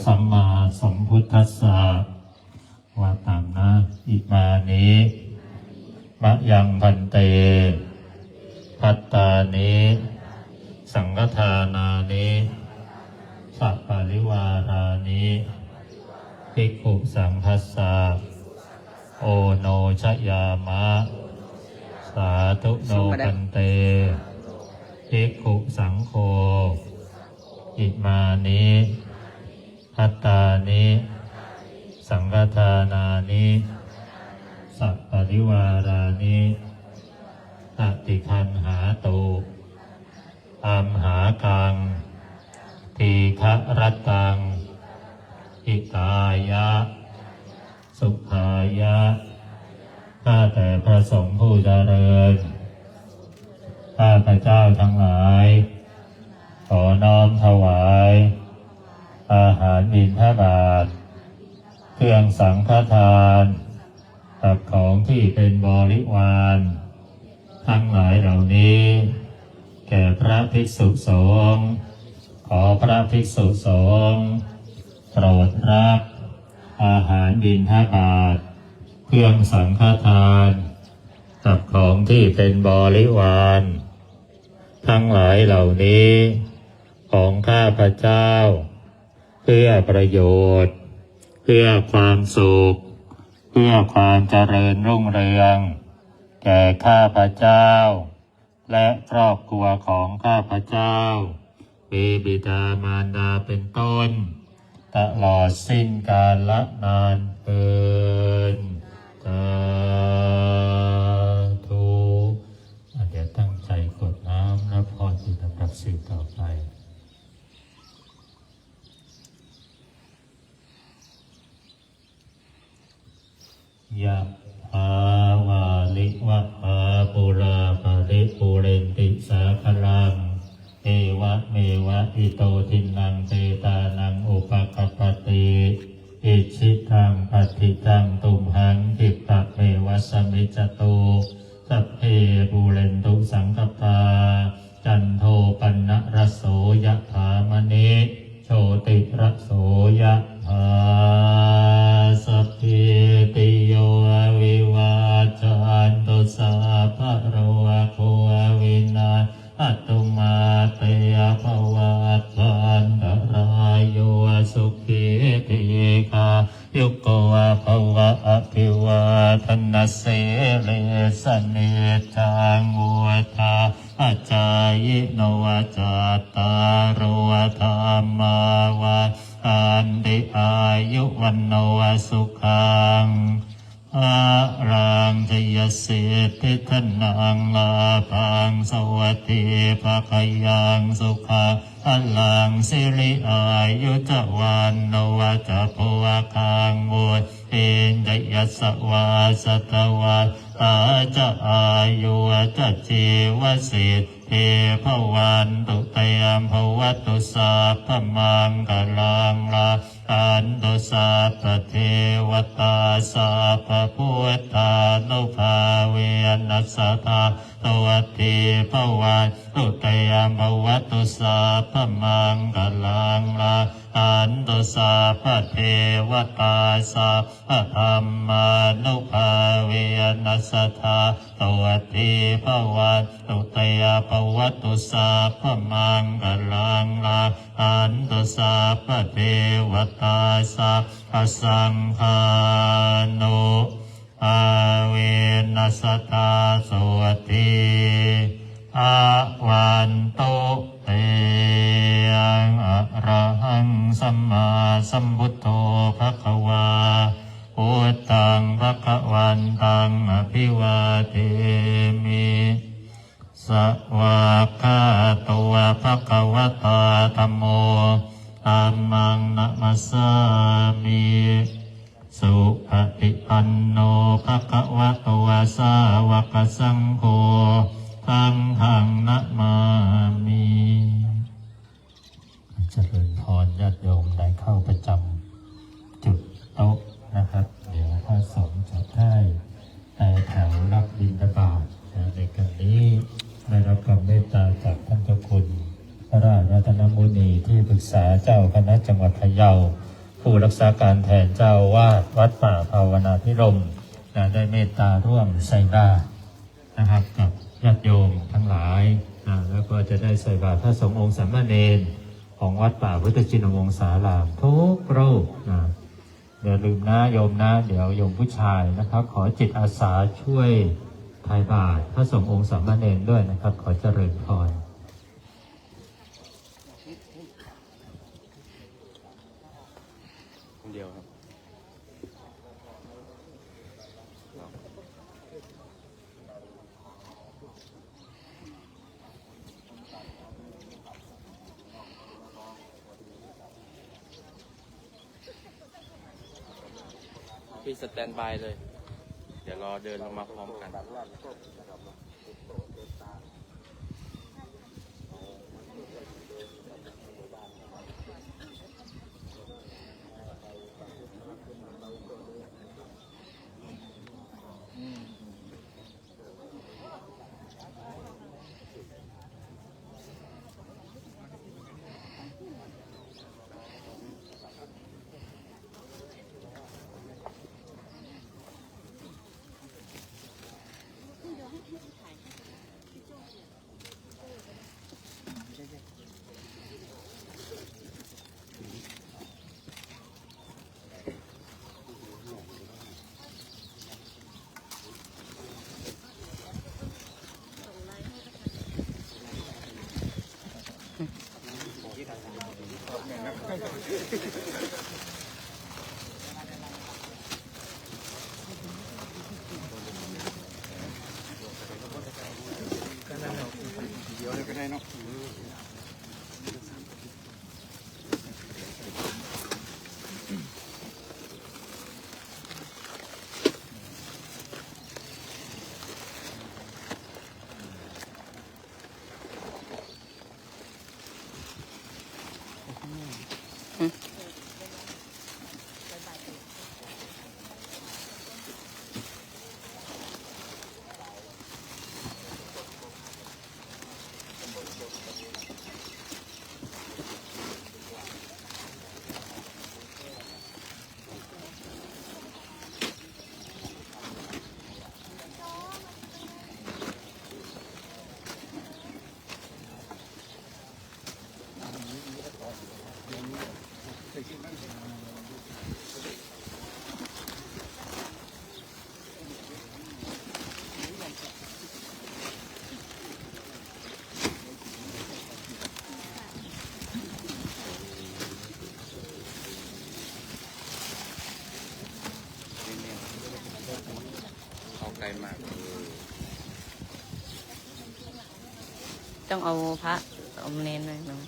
สัมมาสัมพุทธัสสะว่าตามนะอิมานิมะยังพันเตภัตตานิสังฆทานานิสัพปะริวารานิภิกขุสังคัสสะโอโนชยามะสาธุโนพันเตภิกขุสังโฆอิมานิภัตตานิสังฆทานานิสัพปะริวารานิตติคันหาตุอัมหากังทีฆะรัตตังอิตายะสุขายะข้าแต่พระสงฆ์ผู้เจริญข้าพระเจ้าทั้งหลายขอน้อมถวายอาหารบิณฑบาตเครื่องสังฆทานกับของที่เป็นบริวารทั้งหลายเหล่านี้แก่พระภิกษุสงฆ์ขอพระภิกษุสงฆ์โปรดรับอาหารบิณฑบาตเครื่องสังฆทานกับของที่เป็นบริวารทั้งหลายเหล่านี้ของข้าพเจ้าเพื่อประโยชน์เพื่อความสุขเพื่อความเจริญรุ่งเรืองแก่ข้าพเจ้าและครอบครัวของข้าพเจ้ามีบิดามารดาเป็นต้นตลอดสิ้นกาลนานเทอญสาธุเดี๋ยวตั้งใจกดน้ำและพรที่ลำดับสืบต่อไปยะถาวาลิวะหาปุราปะริปุเรนติสาคลังเอวะเมวะอิโตทินังเปตานังอุปกัปปติอิชิตังปฏิตังตุมหังคิปะเมวะสมิจจตุสัพเพปุเรนตุสังกปาจันโทปนะระโสยะถามณิโชติระโสยะถาสัพพิติโยวิวาจันตุสัพพะโรโควินาศตุมาเตภวัตวันตรายโยสุขีติกายุโกภวะอภิวาทนาเสเลสเนจังวุฒาปัจจายโนวจัตตารโอธรรมาวัฏอันติอายุวันโนสุขังอารังชยสิทธิธนังลาภังสวัสดิภะคยังสุขาพลังสิริอายุจวันโนวัจโพคังวุตินยัสสวาสตวัตตาจะอายุจะจีวสิทธิภวันตุเตยมภวตุสัพพมังกลังลาอันตุสัพพเทวตาสัพพพุทธานุภาเวนัสสะตวัตถิภวันตุเตยมภวตุสัพพมังกลังลาอันตุสัพพเทวตาสัพพธรรมานุภาเวนัสสะตวัตถิภวันตุเตยมภวตุสัพพมังกลังลาอันตุสัพพเทวตาสัพพสังฆานุอาเวนัสตาสวัสดีอาวันโตเตยังอะระหังสัมมาสัมพุทโธภควาพุทธังภควันตังอภิวาเทมิสวากขาโตภควตาธัมโมธัมมังนะมัสสามิสุปฏิปันโนภควโตสาวกสังโฆสังฆังนะมามิเจริญพรญาติโยมได้เข้าประจำจุดโต๊ะนะครับเดี๋ยวพระสงฆ์จะได้แต่แถวรับบิณฑบาตในการนี้ได้รับความเมตตาจากท่านเจ้าคุณพระราชรัตนมุนีที่ปรึกษาเจ้าคณะจังหวัดพะเยา ผู้รักษาการแทนเจ้าวาดวัดป่าภาวนาพิรมย์ได้เมตตาร่วมใส่บาตรนะครับกับญาติโยมทั้งหลายแล้วก็จะได้ใส่บาตรพระสงฆ์องค์สามเณรของวัดป่าพุทธชินวงศารามทุกรูปเดี๋ยวลืมนะโยมนะเดี๋ยวโยมผู้ชายนะครับขอจิตอาสาช่วยทายบาตรพระสงฆ์องค์สามเณรด้วยนะครับขอเจริญพรคนเดียวครับพี่สแตนบายเลยเดี๋ยวรอเดินลงมาพร้อมกันเดี๋ยวเลยก็ได้เนาะไกลมากต้องเอาพระเอาเน้นเลยเนาะ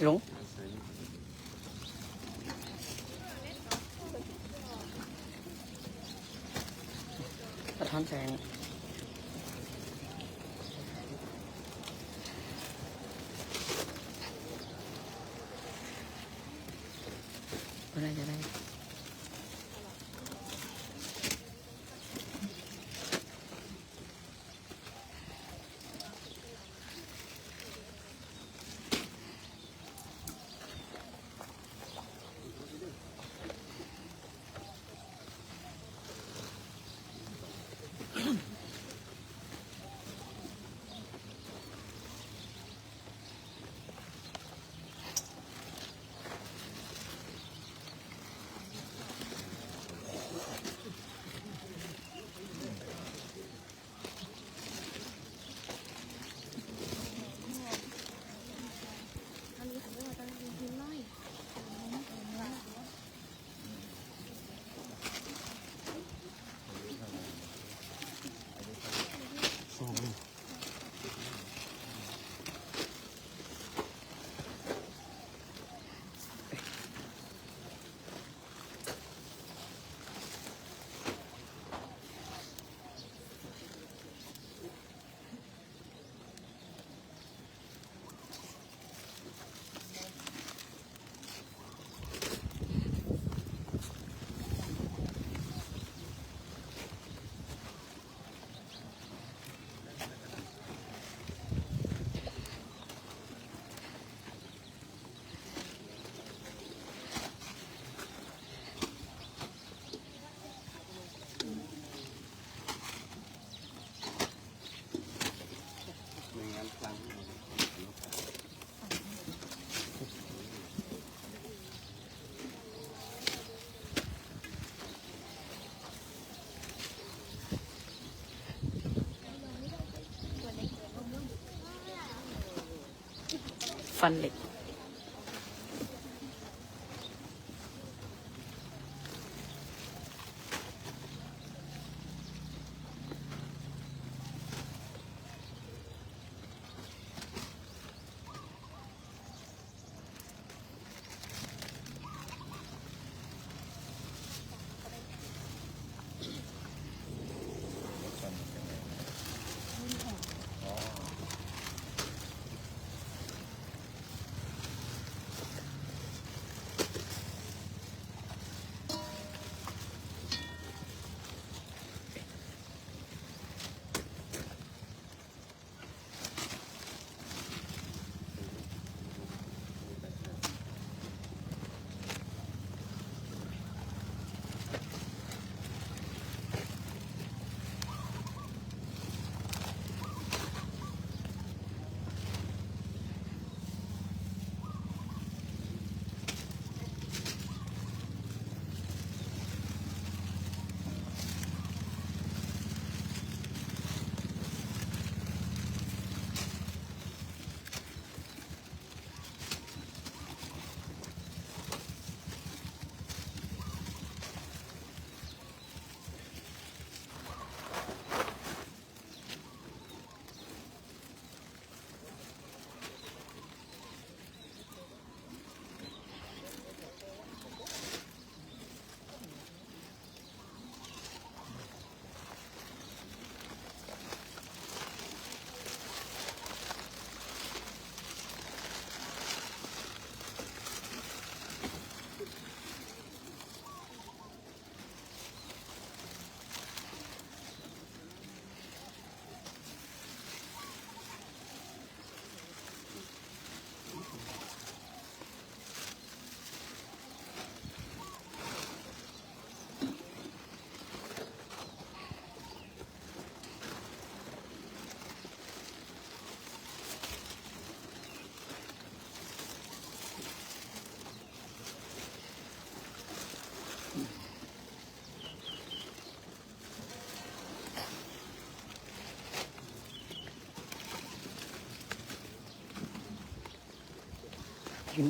หลง ท้อนแสงก็น่าจะได้ฟันเหล็กหิน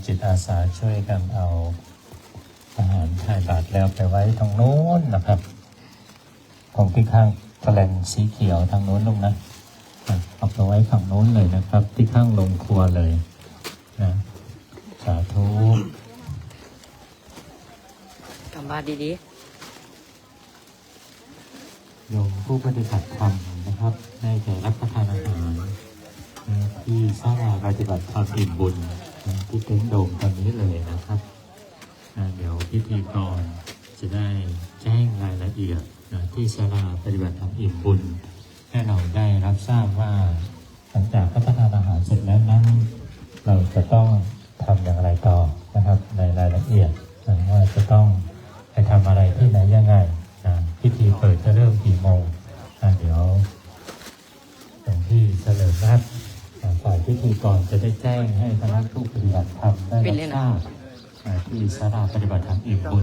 จิตอาสาช่วยกันเอาอาหารถ่ายบาตรแล้วไปไว้ทางโน้นนะครับตรงที่ข้างแถลงสีเขียวทางโน้นลงนะเอาไปไว้ฝั่งโน้นเลยนะครับ ที่ข้างลงครัวเลยนะสาธุ กำบาดดี โยมผู้ปฏิบัติธรรมนะครับได้จะรับประทานอาหารที่ศาลาปฏิบัติธรรมอิ่มบุญที่เต็นท์โดมตอนนี้เลยนะครับเดี๋ยวพิธีกรจะได้แจ้งรายละเอียดที่ศาลาปฏิบัติธรรมอิ่มบุญให้เราได้รับทราบว่าหลังจากรับประทานอาหารเสร็จแล้วนั้นเราจะต้องทำอย่างไรต่อนะครับในรายละเอียดว่าจะต้องไปทำอะไรที่ไหนยังไงพิธีเปิดจะเริ่มกี่โมงเดี๋ยวหลวงพี่เฉลิมนัดฝ่ายพิธีกรจะได้แจ้งให้คณะผู้ปฏิบัติธรรมได้รับทราบที่ศาลาปฏิบัติธรรมอิ่มบุญ